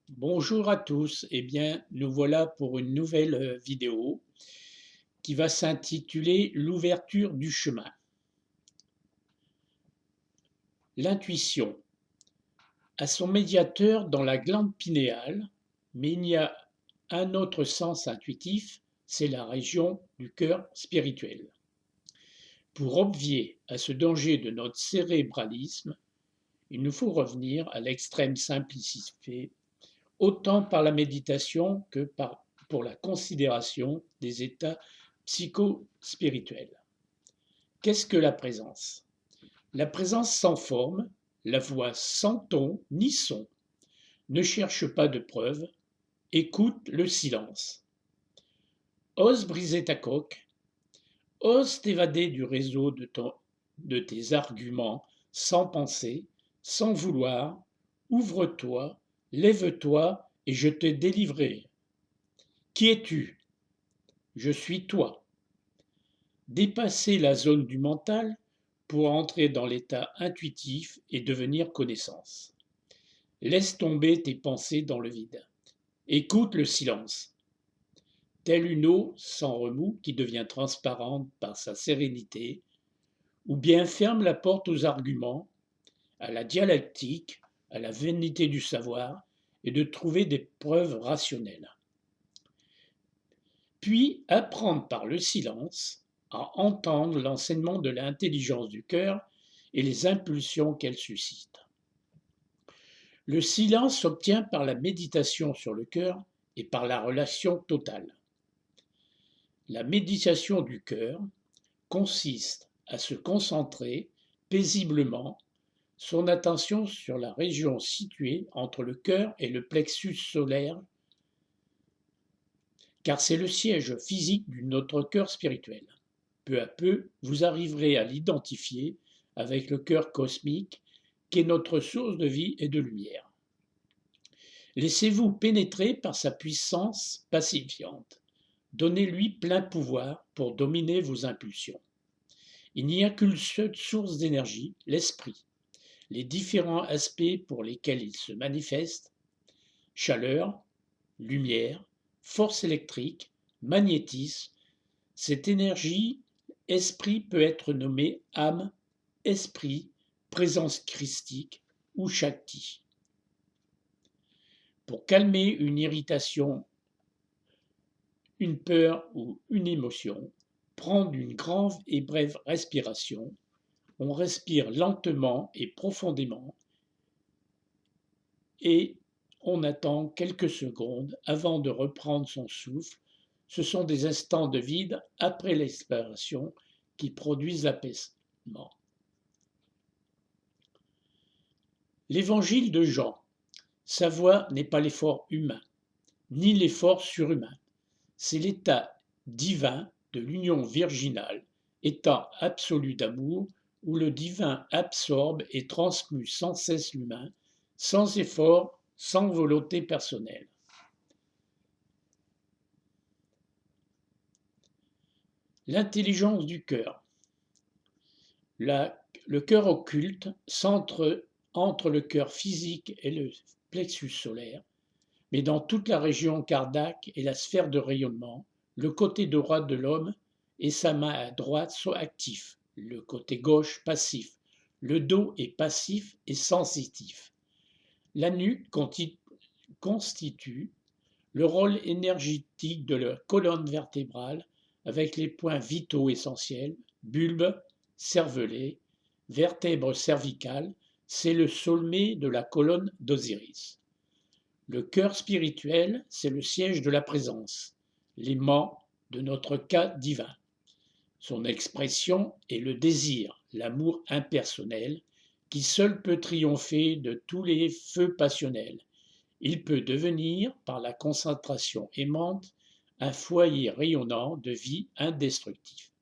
Bonjour à tous, eh bien nous voilà pour une nouvelle vidéo qui va s'intituler L'ouverture du chemin. L'intuition a son médiateur dans la glande pinéale, mais il y a un autre sens intuitif, c'est la région du cœur spirituel. Pour obvier à ce danger de notre cérébralisme, il nous faut revenir à l'extrême simplicité, autant par la méditation que pour la considération des états psychospirituels. Qu'est-ce que la présence? La présence sans forme, la voix sans ton ni son, ne cherche pas de preuves, écoute le silence. Ose briser ta coque, ose t'évader du réseau de tes arguments sans penser, sans vouloir, ouvre-toi, lève-toi et je te délivrerai. Qui es-tu? Je suis toi. Dépasser la zone du mental pour entrer dans l'état intuitif et devenir connaissance. Laisse tomber tes pensées dans le vide. Écoute le silence. Telle une eau sans remous qui devient transparente par sa sérénité, ou bien ferme la porte aux arguments, à la dialectique, à la vanité du savoir et de trouver des preuves rationnelles. Puis apprendre par le silence à entendre l'enseignement de l'intelligence du cœur et les impulsions qu'elle suscite. Le silence s'obtient par la méditation sur le cœur et par la relation totale. La méditation du cœur consiste à se concentrer paisiblement son attention sur la région située entre le cœur et le plexus solaire, car c'est le siège physique de notre cœur spirituel. Peu à peu, vous arriverez à l'identifier avec le cœur cosmique qui est notre source de vie et de lumière. Laissez-vous pénétrer par sa puissance pacifiante. Donnez-lui plein pouvoir pour dominer vos impulsions. Il n'y a qu'une seule source d'énergie, l'esprit. Les différents aspects pour lesquels il se manifeste, chaleur, lumière, force électrique, magnétisme, cette énergie, esprit peut être nommé âme, esprit, présence christique ou Shakti. Pour calmer une irritation, une peur ou une émotion, prendre une grande et brève respiration. On respire lentement et profondément et on attend quelques secondes avant de reprendre son souffle. Ce sont des instants de vide après l'expiration qui produisent l'apaisement. L'évangile de Jean. Sa voix n'est pas l'effort humain, ni l'effort surhumain. C'est l'état divin de l'union virginale, état absolu d'amour, où le divin absorbe et transmue sans cesse l'humain, sans effort, sans volonté personnelle. L'intelligence du cœur. Le cœur occulte, centre entre le cœur physique et le plexus solaire, mais dans toute la région cardiaque et la sphère de rayonnement, le côté droit de l'homme et sa main à droite sont actifs, le côté gauche passif. Le dos est passif et sensitif. La nuque constitue le rôle énergétique de la colonne vertébrale avec les points vitaux essentiels, bulbe, cervelet, vertèbre cervicale, c'est le sommet de la colonne d'Osiris. Le cœur spirituel, c'est le siège de la présence, l'aimant de notre cas divin. Son expression est le désir, l'amour impersonnel, qui seul peut triompher de tous les feux passionnels. Il peut devenir, par la concentration aimante, un foyer rayonnant de vie indestructible.